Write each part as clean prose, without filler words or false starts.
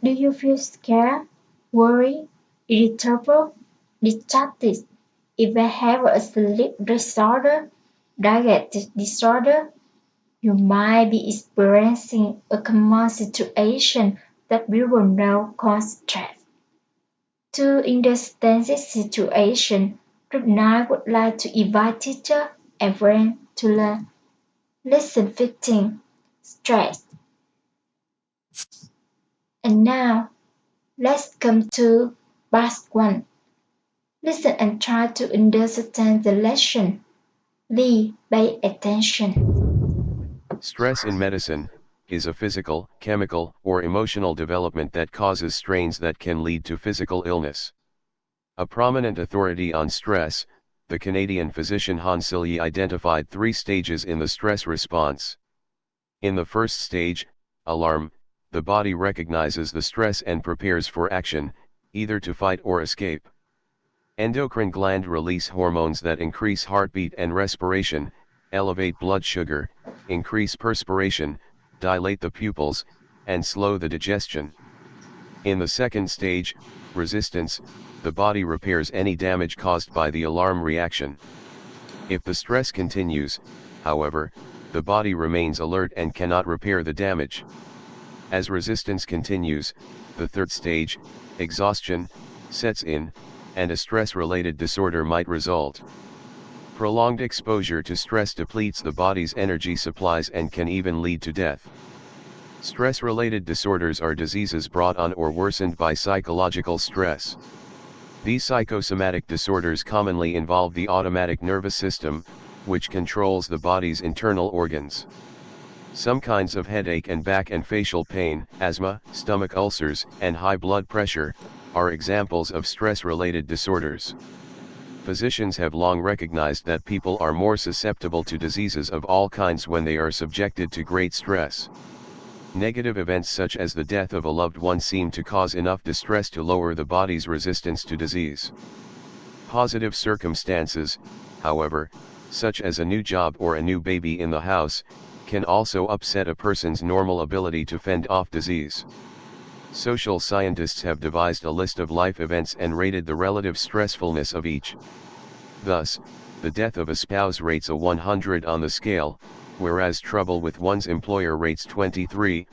Do you feel scared, worried, irritable, distracted? If you have a sleep disorder, diet disorder, you might be experiencing a common situation that we will now call stress. To understand this situation, Group 9 would like to invite teacher and friends to learn lesson 15, stress. And now, let's come to part 1. Listen and try to understand the lesson. Lee, pay attention. Stress in medicine is a physical, chemical, or emotional development that causes strains that can lead to physical illness. A prominent authority on stress, the Canadian physician Hans Selye identified 3 stages in the stress response. In the first stage, alarm, the body recognizes the stress and prepares for action, either to fight or escape. Endocrine gland release hormones that increase heartbeat and respiration, elevate blood sugar, increase perspiration, dilate the pupils, and slow the digestion. In the second stage, resistance, the body repairs any damage caused by the alarm reaction. If the stress continues, however, the body remains alert and cannot repair the damage. As resistance continues, the third stage, exhaustion, sets in, and a stress-related disorder might result. Prolonged exposure to stress depletes the body's energy supplies and can even lead to death. Stress-related disorders are diseases brought on or worsened by psychological stress. These psychosomatic disorders commonly involve the autonomic nervous system, which controls the body's internal organs. Some kinds of headache and back and facial pain, asthma, stomach ulcers, and high blood pressure, are examples of stress-related disorders. Physicians have long recognized that people are more susceptible to diseases of all kinds when they are subjected to great stress. Negative events such as the death of a loved one seem to cause enough distress to lower the body's resistance to disease. Positive circumstances, however, such as a new job or a new baby in the house, can also upset a person's normal ability to fend off disease. Social scientists have devised a list of life events and rated the relative stressfulness of each. Thus, the death of a spouse rates a 100 on the scale, whereas trouble with one's employer rates 23,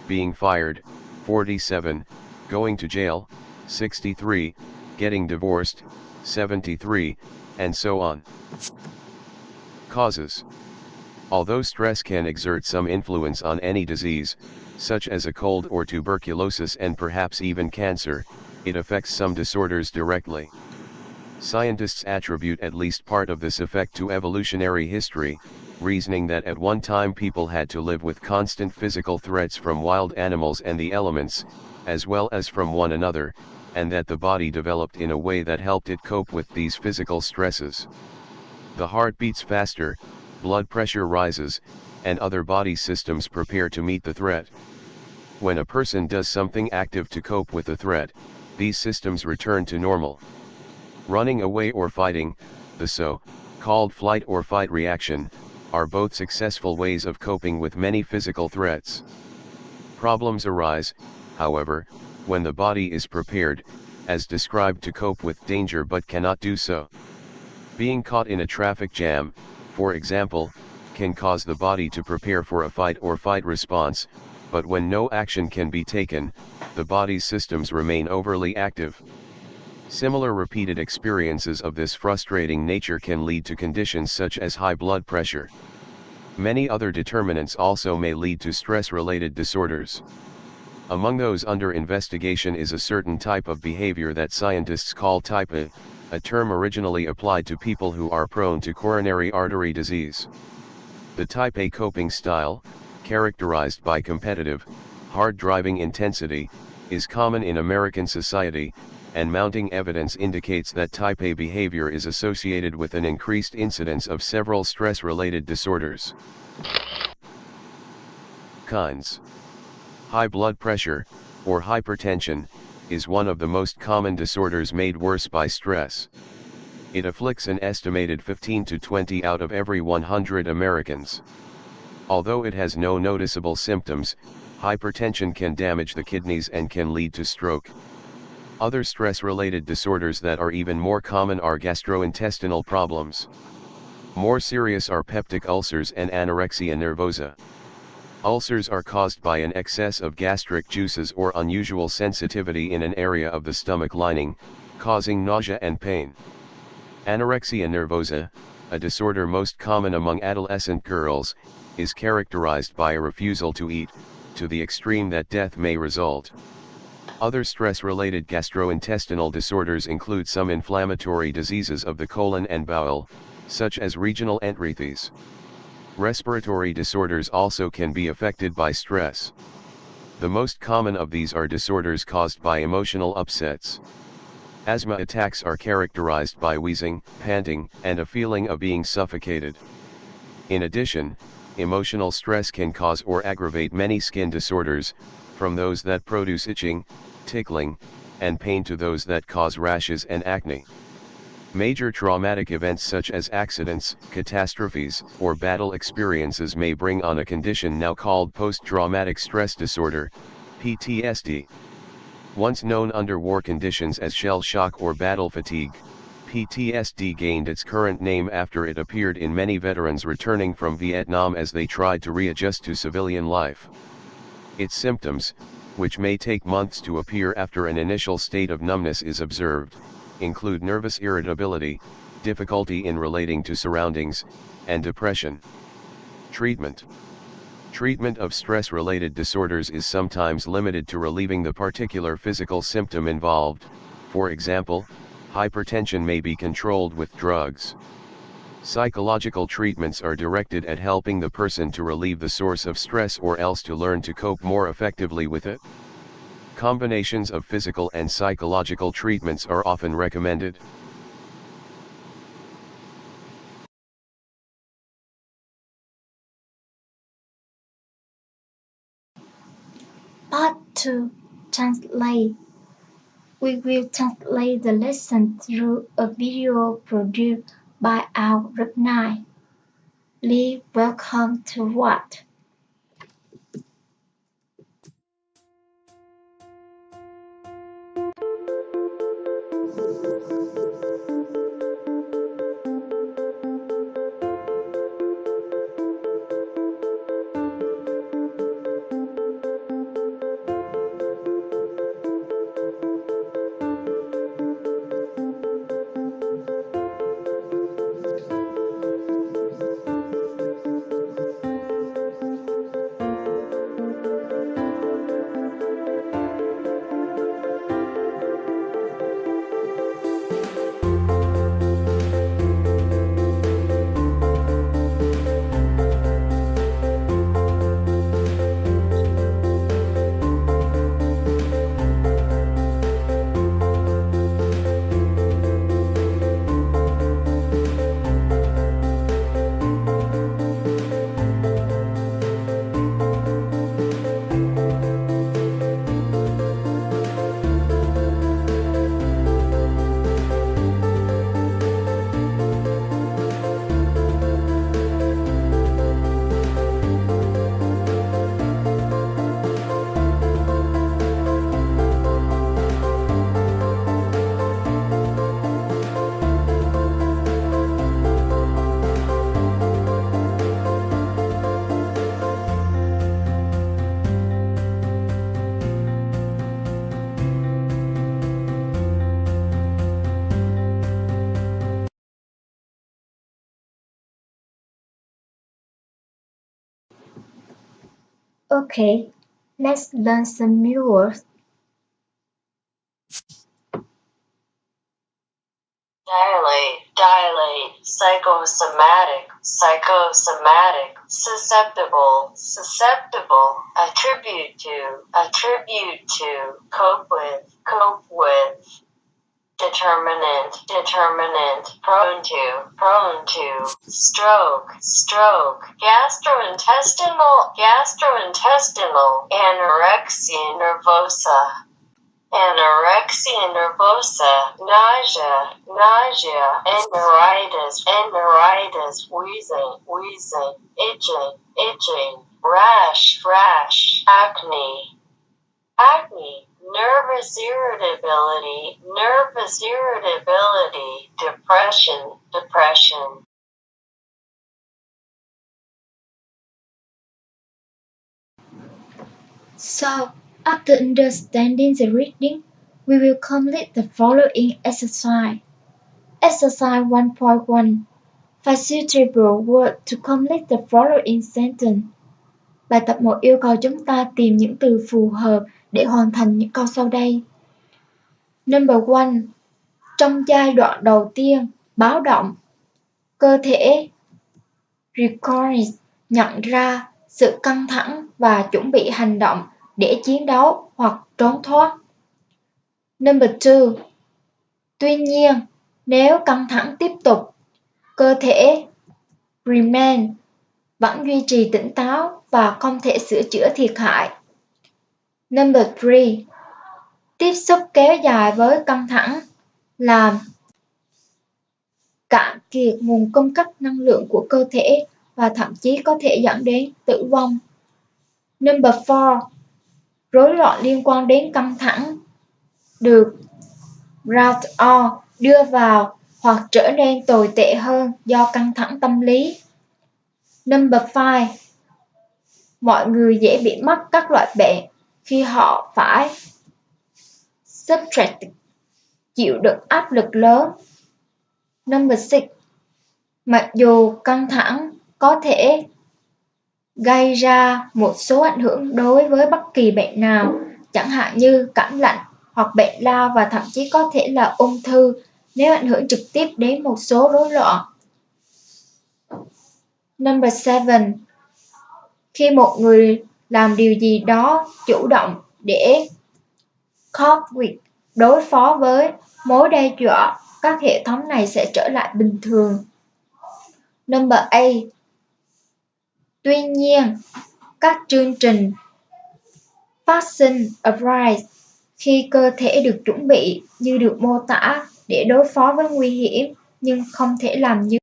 being fired, 47, going to jail, 63, getting divorced, 73, and so on. Causes. Although stress can exert some influence on any disease, such as a cold or tuberculosis and perhaps even cancer, it affects some disorders directly. Scientists attribute at least part of this effect to evolutionary history, reasoning that at one time people had to live with constant physical threats from wild animals and the elements, as well as from one another, and that the body developed in a way that helped it cope with these physical stresses. The heart beats faster, blood pressure rises, and other body systems prepare to meet the threat. When a person does something active to cope with the threat, these systems return to normal. Running away or fighting, the so-called flight or fight reaction, are both successful ways of coping with many physical threats. Problems arise, however, when the body is prepared, as described, to cope with danger but cannot do so. Being caught in a traffic jam, for example, can cause the body to prepare for a fight or fight response, but when no action can be taken, the body's systems remain overly active. Similar repeated experiences of this frustrating nature can lead to conditions such as high blood pressure. Many other determinants also may lead to stress-related disorders. Among those under investigation is a certain type of behavior that scientists call type A term originally applied to people who are prone to coronary artery disease. The type A coping style, characterized by competitive, hard-driving intensity, is common in American society, and mounting evidence indicates that type A behavior is associated with an increased incidence of several stress-related disorders. Kinds. High blood pressure, or hypertension, is one of the most common disorders made worse by stress. It afflicts an estimated 15 to 20 out of every 100 Americans. Although it has no noticeable symptoms, Hypertension can damage the kidneys and can lead to stroke. Other stress-related disorders that are even more common are gastrointestinal problems. More serious are peptic ulcers and anorexia nervosa. Ulcers are caused by an excess of gastric juices or unusual sensitivity in an area of the stomach lining, causing nausea and pain. Anorexia nervosa, a disorder most common among adolescent girls, is characterized by a refusal to eat, to the extreme that death may result. Other stress-related gastrointestinal disorders include some inflammatory diseases of the colon and bowel, such as regional enteritis. Respiratory disorders also can be affected by stress. The most common of these are disorders caused by emotional upsets. Asthma attacks are characterized by wheezing, panting, and a feeling of being suffocated. In addition, emotional stress can cause or aggravate many skin disorders, from those that produce itching, tickling, and pain to those that cause rashes and acne. Major traumatic events such as accidents, catastrophes, or battle experiences may bring on a condition now called post-traumatic stress disorder, PTSD. Once known under war conditions as shell shock or battle fatigue, PTSD gained its current name after it appeared in many veterans returning from Vietnam as they tried to readjust to civilian life. Its symptoms, which may take months to appear after an initial state of numbness is observed, include nervous irritability, difficulty in relating to surroundings, and depression. Treatment. Treatment of stress-related disorders is sometimes limited to relieving the particular physical symptom involved. For example, hypertension may be controlled with drugs. Psychological treatments are directed at helping the person to relieve the source of stress or else to learn to cope more effectively with it. Combinations of physical and psychological treatments are often recommended. Part 2. Translate. We will translate the lesson through a video produced by our alumni. Please welcome to what? Okay, let's learn some new words. Dilate, psychosomatic, susceptible, attribute to, cope with, determinant, prone to, stroke, gastrointestinal, anorexia nervosa, nausea, enteritis, wheezing, itching, rash, acne, nervous irritability, depression. So, after understanding the reading, we will complete the following exercise. Exercise 1.1. Find suitable word to complete the following sentence. Bài tập 1 yêu cầu chúng ta tìm những từ phù hợp để hoàn thành những câu sau đây. Number 1. Trong giai đoạn đầu tiên, báo động. Cơ thể recognize nhận ra sự căng thẳng và chuẩn bị hành động để chiến đấu hoặc trốn thoát. Number 2. Tuy nhiên, nếu căng thẳng tiếp tục, cơ thể remain vẫn duy trì tỉnh táo và không thể sửa chữa thiệt hại. Number 3. Tiếp xúc kéo dài với căng thẳng làm cạn kiệt nguồn cung cấp năng lượng của cơ thể và thậm chí có thể dẫn đến tử vong. Number 4. Rối loạn liên quan đến căng thẳng được brought on đưa vào hoặc trở nên tồi tệ hơn do căng thẳng tâm lý. Number 5. Mọi người dễ bị mắc các loại bệnh khi họ phải subject chịu đựng áp lực lớn. Number 6. Mặc dù căng thẳng có thể gây ra một số ảnh hưởng đối với bất kỳ bệnh nào, chẳng hạn như cảm lạnh hoặc bệnh lao và thậm chí có thể là ung thư nếu ảnh hưởng trực tiếp đến một số rối loạn. Number 7. Khi một người làm điều gì đó chủ động để cope with đối phó với mối đe dọa, các hệ thống này sẽ trở lại bình thường. Number 8. Tuy nhiên, các chương trình phát sinh arise khi cơ thể được chuẩn bị như được mô tả để đối phó với nguy hiểm nhưng không thể làm như.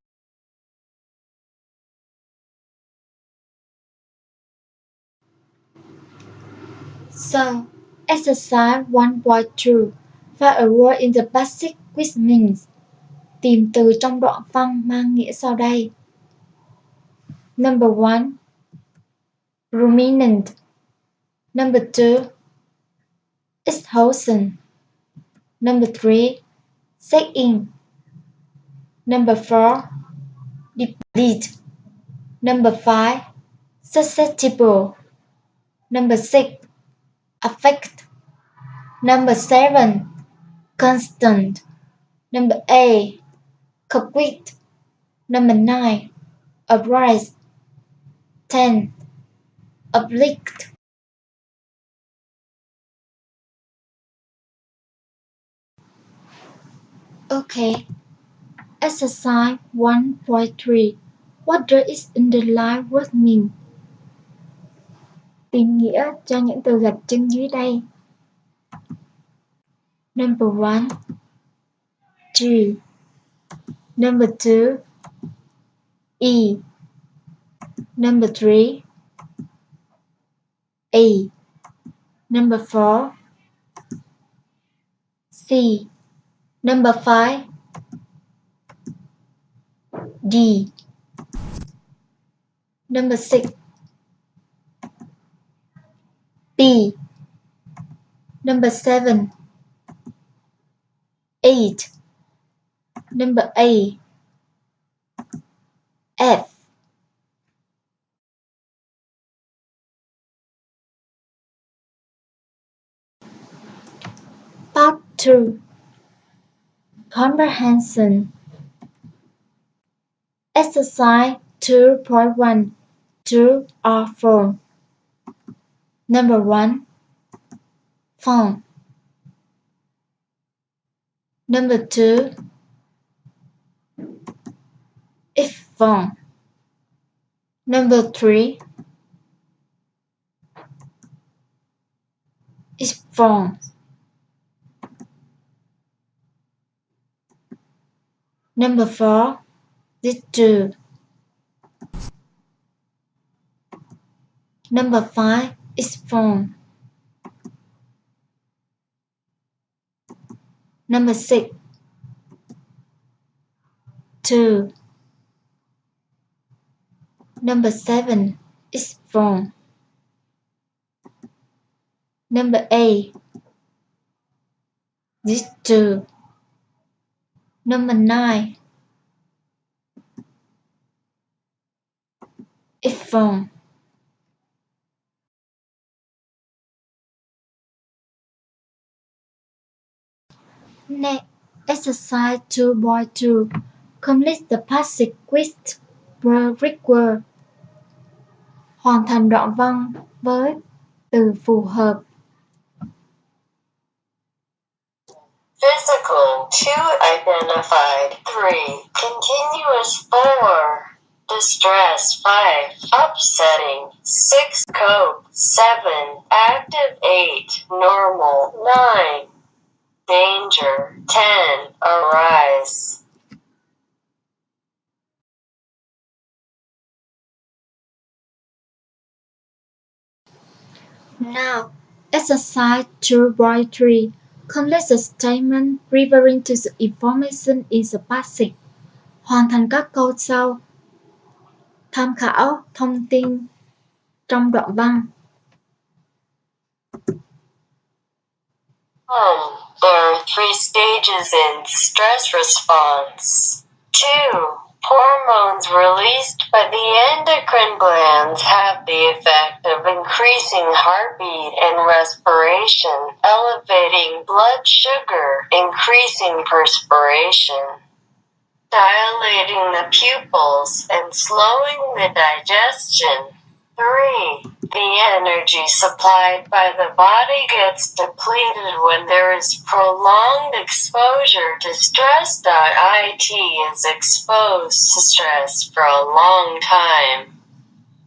So, exercise 1.2. Find a word in the basic which means. Tìm từ trong đoạn văn mang nghĩa sau đây. Number 1. Ruminant. Number 2. Exhaustion. Number 3. Check-in. Number 4. Deplete. Number 5. Susceptible. Number 6. Affect. Number 7. Constant. Number 8. Complete. Number 9. Arise. 10. Oblique. Okay. Exercise 1.3. What does its underlined word mean? Tìm nghĩa cho những từ gạch chân dưới đây. Number 1. G. Number 2. E. Number 3. A. Number 4. C. Number 5. D. Number 6. B. Number 7. 8. Number 8. F. Part 2. Comprehension. Exercise 2.1. True or false. Number 1. False. Number 2. It's false. Number 3. It's false. Number 4. It's true. Number 5 is phone. Number 6, 2. Number 7 is phone. Number 8, this 2. Number 9 is phone. Next, exercise 2.2. Complete the passage with the correct word. Hoàn thành đoạn văn với từ phù hợp. Physical, 2 identified, 3 continuous, 4 distress, 5 upsetting, 6 cope, 7 active, 8 normal, 9 danger, 10 arise. Now, exercise 2.3. Complete the statement referring to the information in the passage. Hoàn thành các câu sau. Tham khảo thông tin trong đoạn văn. 1. There are 3 stages in stress response. 2. Hormones released by the endocrine glands have the effect of increasing heartbeat and respiration, elevating blood sugar, increasing perspiration, dilating the pupils, and slowing the digestion. 3. The energy supplied by the body gets depleted when there is prolonged exposure to stress. It is exposed to stress for a long time.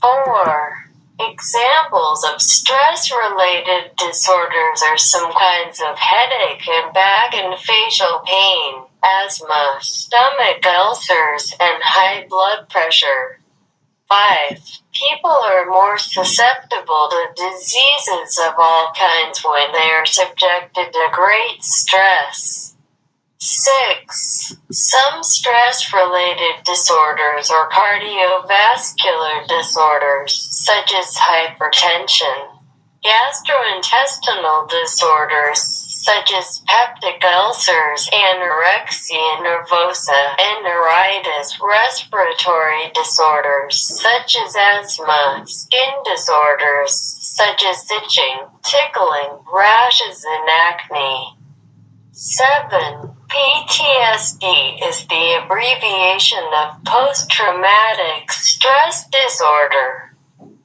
4. Examples of stress-related disorders are some kinds of headache and back and facial pain, asthma, stomach ulcers, and high blood pressure. 5. People are more susceptible to diseases of all kinds when they are subjected to great stress. 6. Some stress-related disorders or cardiovascular disorders, such as hypertension, gastrointestinal disorders, such as peptic ulcers, anorexia nervosa, and neuritis, respiratory disorders, such as asthma, skin disorders, such as itching, tickling, rashes, and acne. 7. PTSD is the abbreviation of post-traumatic stress disorder.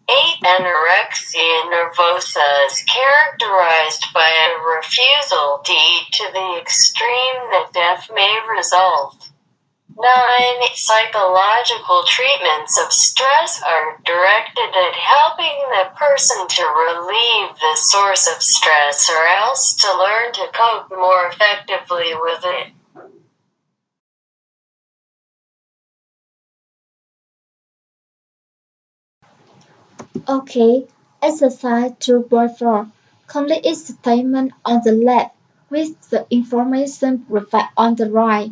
8. Anorexia nervosa is characterized by a refusal to eat to the extreme that death may result. 9. Psychological treatments of stress are directed at helping the person to relieve the source of stress or else to learn to cope more effectively with it. Okay, exercise 2.4. Complete each statement on the left with the information provided on the right.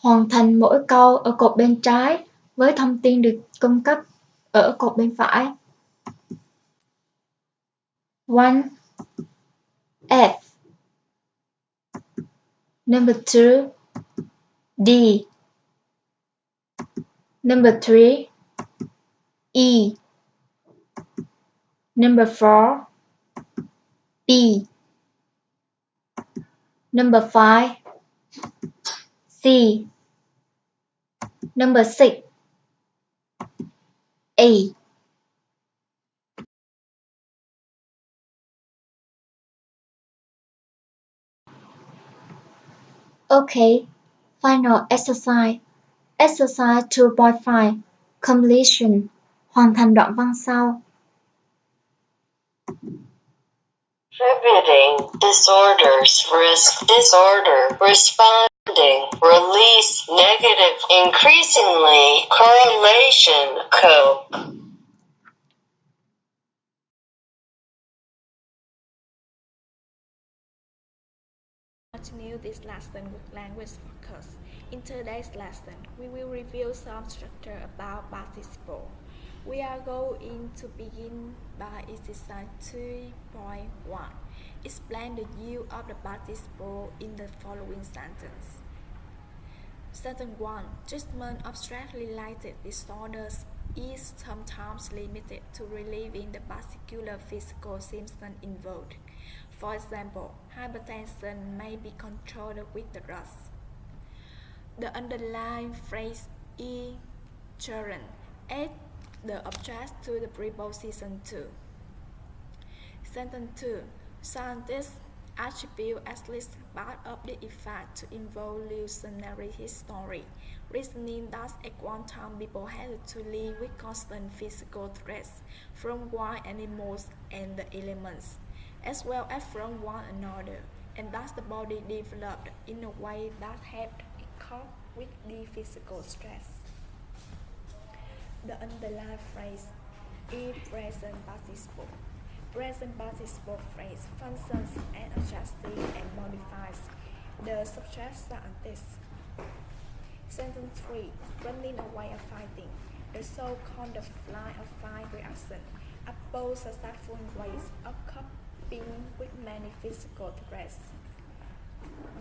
Hoàn thành mỗi câu ở cột bên trái với thông tin được cung cấp ở cột bên phải. 1. F. Number 2. D. Number 3. E. Number 4. B. Number 5. C. Number 6. A. Okay, final exercise. Exercise 2.5. Completion. Hoàn thành đoạn văn sau. Contributing disorders, risk disorder, responding, release, negative, increasingly, correlation, cope. continue this lesson with language focus. In today's lesson, we will review some structure about participle. We are going to begin by exercise 2.1. Explain the use of the participle in the following sentence. Sentence 1. Treatment of stress-related disorders is sometimes limited to relieving the particular physical symptom involved. For example, hypertension may be controlled with drugs. The underlying phrase is children add the object to the preposition to. Sentence 2. Scientists attribute at least part of the effect to evolutionary history, reasoning that at one time people had to live with constant physical threats from wild animals and the elements, as well as from one another, and thus the body developed in a way that helped it cope with the physical stress. The underlying phrase is present participle. Present participle phrase functions as adjusting and modifies the subject scientist. Sentence 3. Running away or fighting. The so-called fly or fight reaction are both successful ways of coping with many physical threats.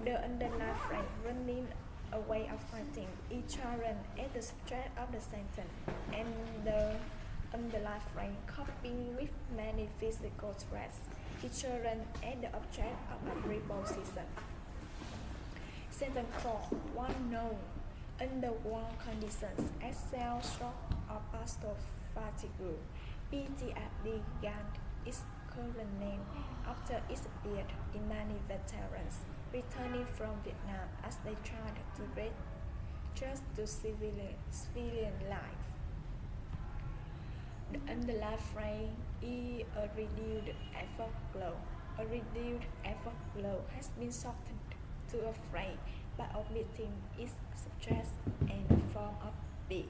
The underlying phrase running away or fighting is children as the subject of the sentence, and the underlying phrase coping with many physical threats is children as the object of a preposition. Sentence 4. One known under one conditions as cell shock or post-fatigue. PTSD gained its current name after it appeared in many veterans returning from Vietnam as they tried to readjust to civilian life. The underlying phrase is a reduced effort glow. A reduced effort glow has been shortened to a phrase by omitting its subject and form of be.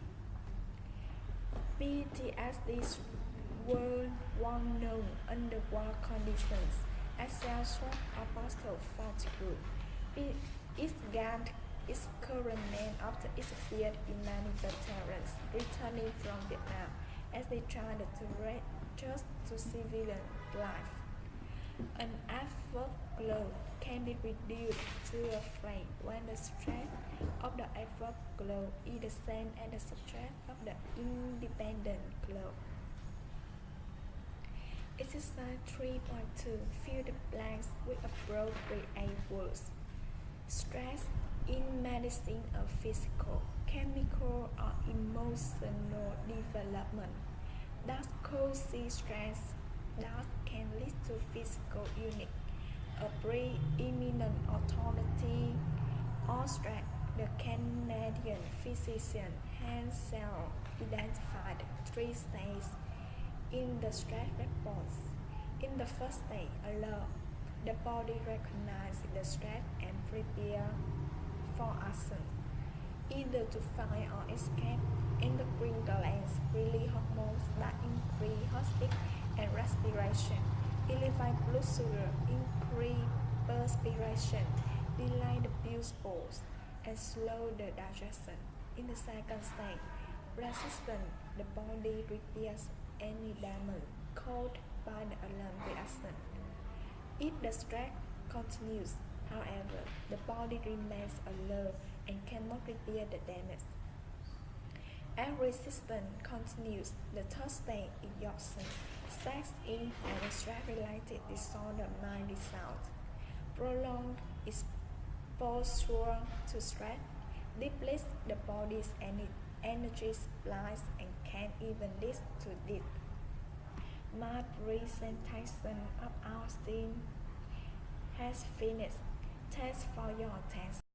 PTSD were one known under war conditions as cell shock or post-fatigue. It gained its current name after it appeared in many veterans returning from Vietnam as they tried to readjust to civilian life. An afterglow can be reduced to a phrase when the subject of the afterglow is the same as the subject of the independent glow. Exercise 3.2. Fill the blanks with appropriate words. Stress in medicine of physical, chemical, or emotional development that causes stress that can lead to physical illness. A preeminent authority on stress, the Canadian physician Hans identified 3 stages in the stress response. In the first stage, alert, the body recognizes the stress and prepares for action, either to fight or escape. Endocrine glands release hormones that increase heartbeat and respiration, elevate blood sugar, increase perspiration, delay the bile pulse, and slow the digestion. In the second stage, resistance, the body repairs any damage caused by the alarm reaction. If the stress continues, however, the body remains alert and cannot repair the damage. As resistance continues, the third stage, exhaustion, sets in and a stress-related disorder might result. Prolonged exposure to stress depletes the body's energy supplies and can even lead to death. My presentation of our team has finished. Thanks for your attention.